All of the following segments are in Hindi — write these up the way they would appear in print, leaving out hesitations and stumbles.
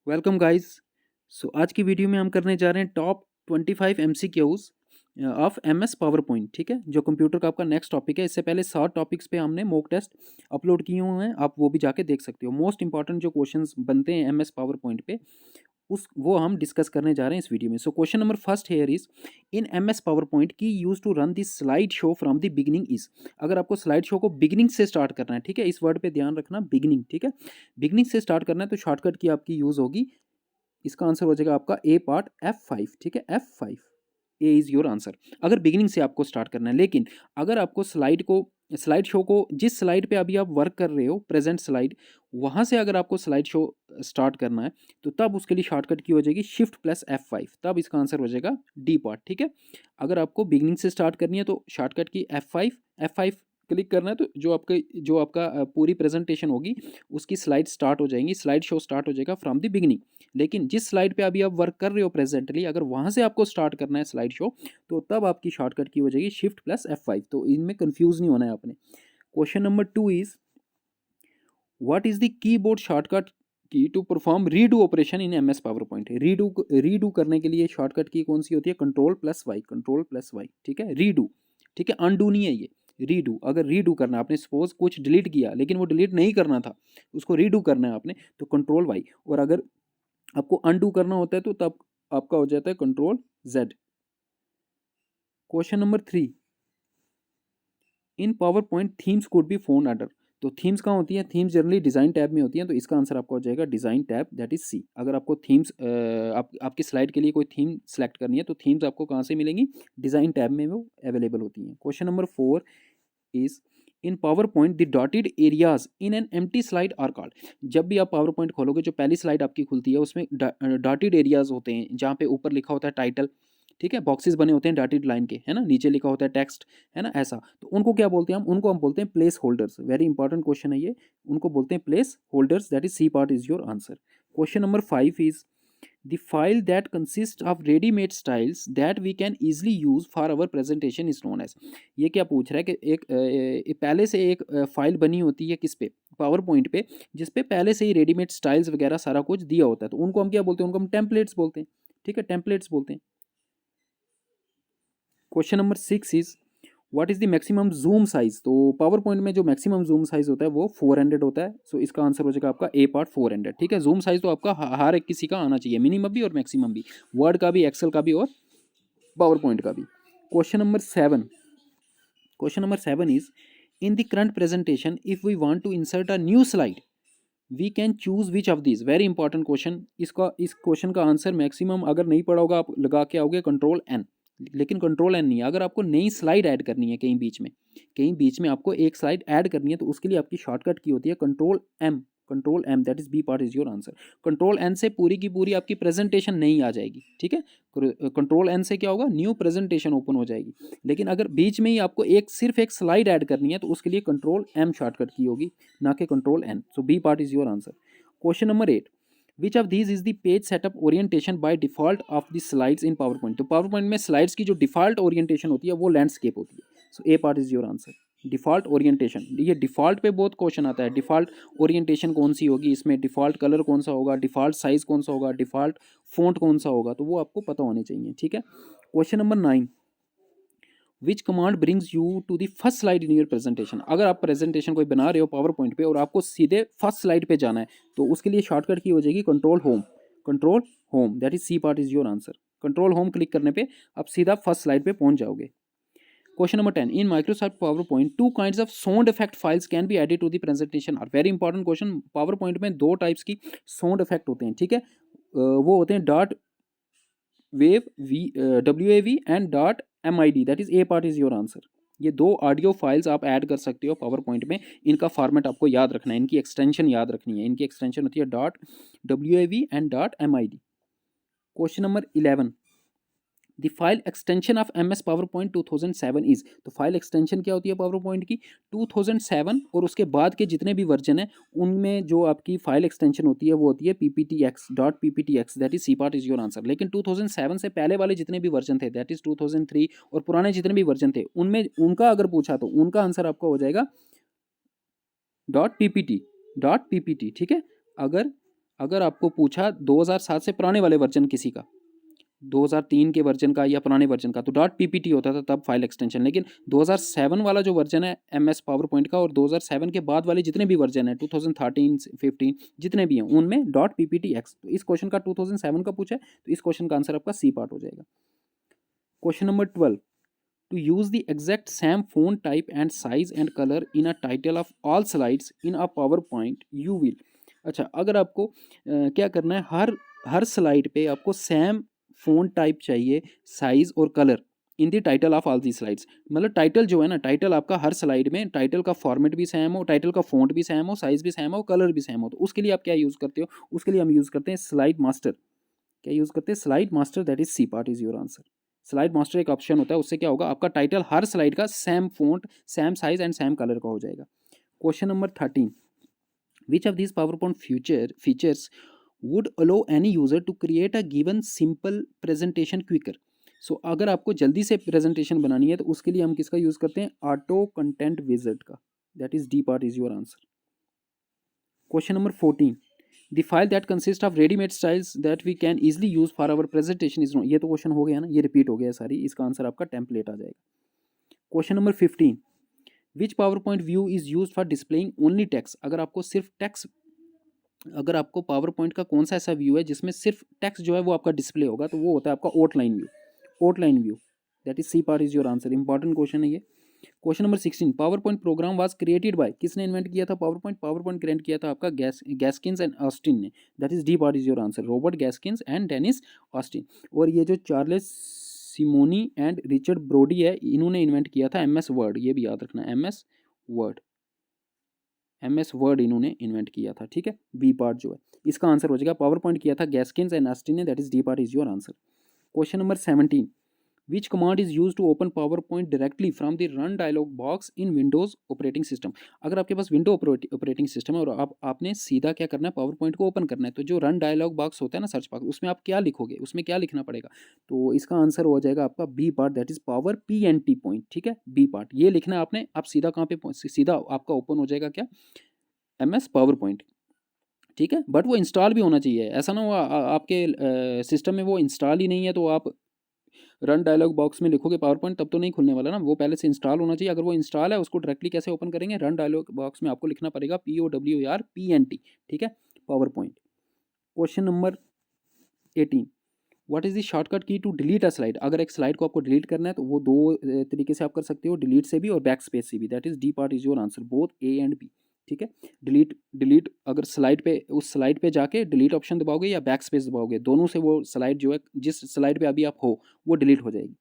Welcome guys. आज की वीडियो में हम करने जा रहे हैं top 25 MCQs of MS power point. ठीक है, जो कंप्यूटर का आपका नेक्स्ट टॉपिक है। इससे पहले 7 टॉपिक्स पे हमने मॉक टेस्ट अपलोड किए हुए हैं, आप वो भी जाके देख सकते हो। मोस्ट इंपॉर्टेंट जो क्वेश्चंस बनते हैं एमएस पावर पॉइंट पे उस वो हम डिस्कस करने जा रहे हैं इस वीडियो में। So question number first here is, in MS PowerPoint key use to run this slide show from the beginning is. अगर आपको स्लाइड शो को बिगिनिंग से स्टार्ट करना है, ठीक है, इस वर्ड पे ध्यान रखना, बिगिनिंग। ठीक है, बिगिनिंग से स्टार्ट करना है तो शॉर्टकट की आपकी यूज होगी। इसका आंसर हो जाएगा आपका ए पार्ट F5। ठीक है, F5 A is your answer अगर बिगिनिंग से आपको स्टार्ट करना है। लेकिन अगर आपको स्लाइड शो को जिस स्लाइड पे अभी आप वर्क कर रहे हो, प्रेजेंट स्लाइड, वहां से अगर आपको स्लाइड शो स्टार्ट करना है तो तब उसके लिए शॉर्टकट की हो जाएगी शिफ्ट प्लस F5, तब इसका आंसर हो जाएगा डी पार्ट। ठीक है, अगर आपको बिगिनिंग से स्टार्ट करनी है तो शॉर्टकट की F5 क्लिक करना है तो जो आपका पूरी प्रेजेंटेशन होगी उसकी स्लाइड स्टार्ट हो जाएंगी, स्लाइड शो स्टार्ट हो जाएगा फ्रॉम द बिगिनिंग। लेकिन जिस स्लाइड पे अभी आप वर्क कर रहे हो प्रेजेंटली, अगर वहां से आपको स्टार्ट करना है स्लाइड शो तो तब आपकी शॉर्टकट की हो जाएगी शिफ्ट प्लस F5। तो इनमें कंफ्यूज नहीं होना है आपने। Question number 2 is, what is the keyboard shortcut key to perform redo operation in MS PowerPoint. Redo करने के लिए शॉर्टकट की कौन सी होती है? Control plus Y. ठीक है, रीडू। ठीक है, अनडू नहीं है ये, रीडू। अगर रीडू करना है आपने, सपोज कुछ डिलीट किया लेकिन वो डिलीट नहीं करना था, उसको रीडू करना है आपने, तो कंट्रोल वाई। और अगर आपको अनडू करना होता है तो तब आपका हो जाता है control Z. Question number 3, in power point themes could be phone order. तो थीम्स कहाँ होती है? थीम्स जनरली डिजाइन टैब में होती हैं, तो इसका आंसर आपका हो जाएगा design tab, that is C. अगर आपको थीम्स आपकी स्लाइड के लिए कोई थीम सेलेक्ट करनी है तो थीम्स आपको कहाँ से मिलेंगी? डिजाइन टैब में वो अवेलेबल होती हैं। Question number 4 is, in PowerPoint the dotted areas in an empty slide are called. जब भी आप पावर पॉइंट खोलोगे, जो पहली स्लाइड आपकी खुलती है उसमें डॉटेड एरियाज होते हैं, जहाँ पे ऊपर लिखा होता है टाइटल। ठीक है, बॉक्सेस बने होते हैं डॉटेड लाइन के, है ना, नीचे लिखा होता है टेक्स्ट, है ना, ऐसा। तो उनको क्या बोलते हैं? हम बोलते हैं placeholders. Very important question है ये, उनको बोलते हैं placeholders, that is C part is your answer. Question number 5 is, the file that consists of ready-made styles that we can easily use for our presentation is known as। ये क्या पूछ रहा है कि पहले से एक फाइल बनी होती है किस पे? पावर पॉइंट पे, जिस पे पहले से ही रेडीमेड स्टाइल्स वगैरह सारा कुछ दिया होता है, तो उनको हम क्या बोलते हैं? उनको हम टेम्पलेट्स बोलते हैं। ठीक है, टेम्पलेट्स बोलते हैं। Question number 6 is, what is the maximum zoom size. तो पावर पॉइंट में जो मैक्सिमम जूम साइज होता है वो 400 होता है। सो इसका आंसर हो जाएगा आपका ए पार्ट 400। ठीक है, जूम साइज तो आपका हर एक किसी का आना चाहिए, मिनिमम भी और मैक्सिमम भी, वर्ड का भी, एक्सेल का भी और पावर पॉइंट का भी। Question number 7 is, in the current presentation if we want to insert a new slide we can choose which of these. Very important question. इस क्वेश्चन का आंसर मैक्सिमम अगर नहीं पड़ा होगा, आप लगा के आओगे कंट्रोल एन। लेकिन कंट्रोल एन नहीं है, अगर आपको नई स्लाइड ऐड करनी है, कहीं बीच में आपको एक स्लाइड ऐड करनी है, तो उसके लिए आपकी शॉर्टकट की होती है control M, that is B part is your answer. Control N से पूरी की पूरी आपकी प्रेजेंटेशन नहीं आ जाएगी। ठीक है, कंट्रोल एन से क्या होगा? न्यू प्रेजेंटेशन ओपन हो जाएगी। लेकिन अगर बीच में ही आपको सिर्फ एक स्लाइड ऐड करनी है तो उसके लिए कंट्रोल एम शॉर्टकट की होगी, ना कि control N. So B part is your answer. Question number 8, which of these is the page setup orientation by default of the slides in PowerPoint. तो पावर पॉइंट में स्लाइड्स की जो डिफॉल्ट ओरिएंटेशन होती है वो लैंडस्केप होती है। So A part is your answer, default orientation. ये डिफॉल्ट पे बहुत क्वेश्चन आता है, डिफॉल्ट ओरिएंटेशन कौन सी होगी, इसमें डिफॉल्ट कलर कौन सा होगा, डिफॉल्ट साइज कौन सा होगा, डिफॉल्ट फॉन्ट कौन सा होगा, तो वो आपको पता होने चाहिए। ठीक है, question number 9, which command brings you to the first slide in your presentation. अगर आप प्रेजेंटेशन कोई बना रहे हो पावर पॉइंट पे और आपको सीधे फर्स्ट स्लाइड पे जाना है तो उसके लिए शॉर्टकट की हो जाएगी control home, that is C part is your answer. Control home click करने पे आप सीधा फर्स्ट स्लाइड पे पहुंच जाओगे। Question number 10, in Microsoft PowerPoint two kinds of sound effect files can be added to the presentation are. Very important question. PowerPoint में दो टाइप्स की साउंड इफेक्ट होते हैं। ठीक है, वो होते हैं dot wave WAV and dot MID, that is a part is your answer. ये दो ऑडियो फाइल्स आप ऐड कर सकते हो पावर पॉइंट में। इनका फॉर्मेट आपको याद रखना है, इनकी एक्सटेंशन याद रखनी है। इनकी एक्सटेंशन होती है dot WAV and dot MID। Question number 11, the file extension of MS power point 2007 is. तो फाइल एक्सटेंशन क्या होती है पावर पॉइंट की? 2007 और उसके बाद के जितने भी वर्जन है उनमें जो आपकी फाइल एक्सटेंशन होती है वो होती है PPTX, that is C part is your answer. लेकिन 2007 से पहले वाले जितने भी वर्जन थे, दैट इज 2003, और पुराने जितने भी वर्जन थे उनमें उनका अगर पूछा तो उनका आंसर आपका हो जाएगा डॉट पीपीटी। ठीक है, अगर अगर आपको पूछा 2007 से पुराने वाले वर्जन किसी का, 2003 के वर्जन का या पुराने वर्जन का, तो डॉट पीपीटी होता था तब फाइल एक्सटेंशन। लेकिन 2007 वाला जो वर्जन है एमएस पावर पॉइंट का, और 2007 के बाद वाले जितने भी वर्जन है 2013 15 जितने भी हैं उनमें डॉट पीपीटी एक्स। तो इस क्वेश्चन का 2007 का पूछा है, तो इस क्वेश्चन का आंसर आपका सी पार्ट हो जाएगा। Question number 12, to use the exact same font type and size and color in a title of all slides in a PowerPoint you will। अच्छा, अगर आपको क्या करना है, हर स्लाइड पे आपको सेम फ़ॉन्ट टाइप चाहिए, साइज़ और colour in the title of all the slides. मतलब टाइटल जो है ना, टाइटल आपका हर स्लाइड में टाइटल का फॉर्मेट भी सेम हो, टाइटल का फ़ॉन्ट भी सेम हो, साइज़ भी सेम हो, कलर भी सेम हो। तो उसके लिए आप क्या यूज़ करते हो? उसके लिए हम यूज़ करते हैं स्लाइड मास्टर। क्या यूज़ करते हैं? Slide master, that is C part is your answer. Slide master एक ऑप्शन होता है, उससे क्या होगा, आपका टाइटल हर स्लाइड का same font, same size and same colour का हो जाएगा। Question number 13, which of this PowerPoint features would allow any user to create a given simple presentation quicker. So अगर आपको जल्दी से प्रेजेंटेशन बनानी है तो उसके लिए हम किसका यूज़ करते हैं? ऑटो कंटेंट विजिट का, that is D part is your answer. Question number 14, the file that consists of ready-made styles that we can easily use for our presentation is known। ये तो क्वेश्चन हो गया ना, ये रिपीट हो गया सारी, इसका आंसर आपका टेम्पलेट आ जाएगा। Question number 15, which power point view is use for displaying only text. अगर आपको सिर्फ टेक्स्ट, अगर आपको पावर पॉइंट का कौन सा ऐसा व्यू है जिसमें सिर्फ टेक्स्ट जो है वो आपका डिस्प्ले होगा, तो वो होता है आपका outline view. Outline view, that is C part is your answer. Important question है ये। Question number 16, PowerPoint program was created by, किसने इन्वेंट किया था PowerPoint? PowerPoint create किया था आपका गैस्किन्स एंड ऑस्टिन ने, that is D part is your answer. Robert Gaskins and Dennis Austin. और ये जो Charles Simonyi and Richard Brodie है, इन्होंने इन्वेंट किया था एमएस वर्ड। ये भी याद रखना, एमएस वर्ड, एमएस वर्ड इन्होंने इन्वेंट किया था। ठीक है, बी पार्ट जो है इसका आंसर हो जाएगा। पावर पॉइंट किया था गैस्किन्स एंड ऑस्टिन ने, that is D part is your answer. Question number 17, which command is used to open PowerPoint directly from the run dialog box in Windows operating system। अगर आपके पास विंडो ऑपरेटिंग सिस्टम है और आपने सीधा क्या करना है, पावर पॉइंट को ओपन करना है, तो जो रन डायलॉग बॉक्स होता है ना, सर्च बॉक्स, उसमें आप क्या लिखोगे, उसमें क्या लिखना पड़ेगा? तो इसका आंसर हो जाएगा आपका B part, that is power PNT point. ठीक है, बी पार्ट ये लिखना है आपने। आप सीधा कहाँ पे सीधा आपका ओपन हो जाएगा क्या? MS power point. ठीक है, बट वो इंस्टॉल भी होना चाहिए। ऐसा ना हो आपके सिस्टम में वो इंस्टॉल ही नहीं है तो आप रन डायलॉग बॉक्स में लिखोगे पावर पॉइंट, तब तो नहीं खुलने वाला ना, वो पहले से इंस्टॉल होना चाहिए। अगर वो इंस्टॉल है उसको डायरेक्टली कैसे ओपन करेंगे? रन डायलॉग बॉक्स में आपको लिखना पड़ेगा POWER PNT। ठीक है, power point. Question number 18, what is the shortcut key to delete a slide. अगर एक स्लाइड को आपको डिलीट करना है तो वो दो तरीके से आप कर सकते हो, डिलीट से भी और बैक स्पेस से भी, that is D part is your answer, both A and B. ठीक है, डिलीट अगर स्लाइड पे, उस स्लाइड पे जाके डिलीट ऑप्शन दबाओगे या बैक स्पेस दबाओगे, दोनों से वो स्लाइड जो है, जिस स्लाइड पे अभी आप हो, वो डिलीट हो जाएगी।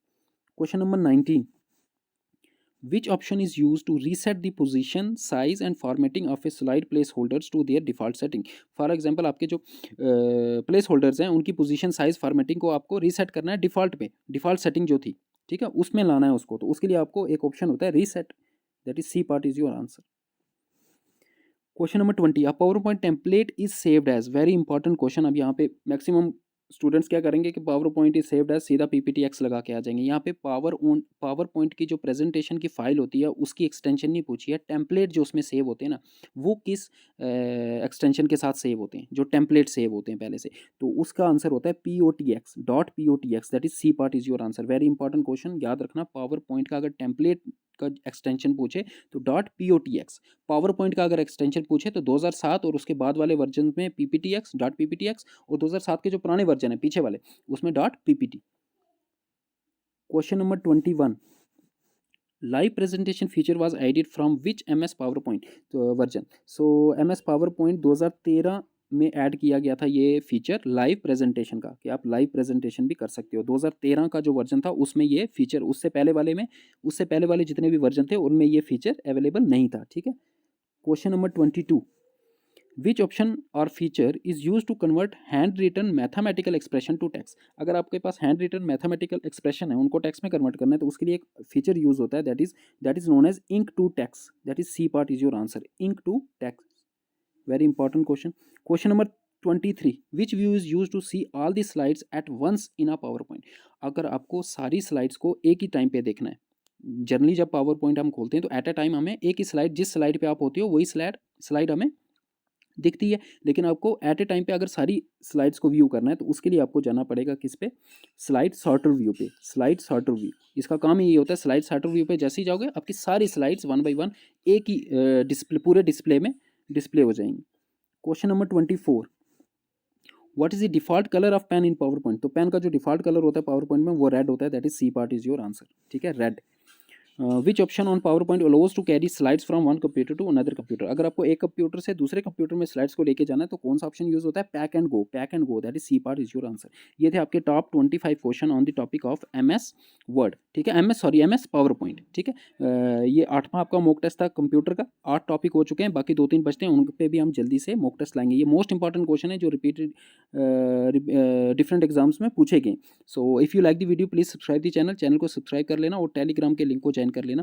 Question number 19, which option is used to reset the position, size and formatting of a slide placeholders to their default setting। For example आपके जो प्लेस होल्डर्स हैं उनकी पोजीशन, साइज, फॉर्मेटिंग को आपको रीसेट करना है डिफ़ॉल्ट पे, डिफ़ॉल्ट सेटिंग जो थी, ठीक है, उसमें लाना है उसको। तो उसके लिए आपको एक ऑप्शन होता है reset, that is C part is your answer. Question number 20, a PowerPoint template is saved as, very important question. अब यहाँ पे मैक्सिमम स्टूडेंट्स क्या करेंगे कि PowerPoint is saved as, सीधा PPTX लगा के आ जाएंगे। यहाँ पे पावर पॉइंट की जो प्रेजेंटेशन की फाइल होती है उसकी एक्सटेंशन नहीं पूछी है, टेम्पलेट जो उसमें सेव होते हैं ना, वो किस एक्सटेंशन के साथ सेव होते हैं, जो टेम्पलेट सेव होते हैं पहले से, तो उसका आंसर होता है POTX, that is C part is your answer. Very important question, याद रखना। पावर पॉइंट का अगर टेम्पलेट का एक्सटेंशन पूछे तो .POTX, पावर पॉइंट का अगर एक्सटेंशन पूछे तो 2007 और उसके बाद वाले वर्जन में .PPTX और 2007 के जो पुराने वर्जन है पीछे वाले उसमें .PPT। Question number 21, live presentation feature was added from which MS power point version. So MS power point 2013 में ऐड किया गया था ये फीचर लाइव प्रेजेंटेशन का, कि आप लाइव प्रेजेंटेशन भी कर सकते हो। 2013 का जो वर्जन था उसमें ये फीचर, उससे पहले वाले जितने भी वर्जन थे उनमें ये फीचर अवेलेबल नहीं था। ठीक है, क्वेश्चन नंबर 22, विच ऑप्शन और feature is use to convert handwritten mathematical expression to text. अगर आपके पास हैंड रिटन मैथमेटिकल एक्सप्रेशन है उनको टेक्स्ट में कन्वर्ट करना है तो उसके लिए एक फीचर यूज होता है, that is known as ink to text, that is C part is your answer, ink to text. Very important question. Question number 23, which view is use to see all the slides at once in a PowerPoint. अगर आपको सारी स्लाइड्स को एक ही टाइम पे देखना है, जनरली जब पावर पॉइंट हम खोलते हैं तो एट अ टाइम हमें एक ही स्लाइड, जिस स्लाइड पे आप होती हो वही स्लाइड हमें दिखती है, लेकिन आपको एट ए टाइम पे अगर सारी स्लाइड्स को व्यू करना है तो उसके लिए आपको जाना पड़ेगा किस पे, स्लाइड सॉर्टर व्यू पे। स्लाइड सॉर्टर व्यू, इसका काम ही ये होता है, स्लाइड सॉर्टर व्यू पे जैसे ही जाओगे आपकी सारी स्लाइड्स वन बाय वन एक ही डिस्प्ले, पूरे डिस्प्ले में डिस्प्ले हो जाएंगी। Question number 24, what is the default colour of pain in PowerPoint. तो पेन का जो डिफॉल्ट कलर होता है पावर पॉइंट में वो रेड होता है, that is C part is your answer, ठीक है, red. Which option on PowerPoint allows to carry slides from one computer to another computer. अगर आपको एक कंप्यूटर से दूसरे कंप्यूटर में स्लाइड्स को लेके जाना है तो कौन सा ऑप्शन यूज होता है, pack and go, pack and go, that is C part is your answer. ये थे आपके top 25 question on the topic of M S word, ठीक है, एम एस पावर पॉइंट, ठीक है। ये 8वां आपका मॉक टेस्ट था कंप्यूटर का, 8 टॉपिक हो चुके हैं, बाकी 2-3 बचते हैं, उन पे भी हम जल्दी से मॉक टेस्ट लाएंगे। ये मोस्ट इंपॉर्टेंट क्वेश्चन है जो रिपीटेड डिफरेंट एग्जाम्स में पूछे गए। So if you like the video please subscribe the channel को सब्सक्राइब कर लेना और टेलीग्राम के लिंक को ज्वाइन कर लेना,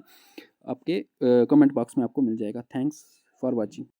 आपके कमेंट बॉक्स में आपको मिल जाएगा। Thanks for watching.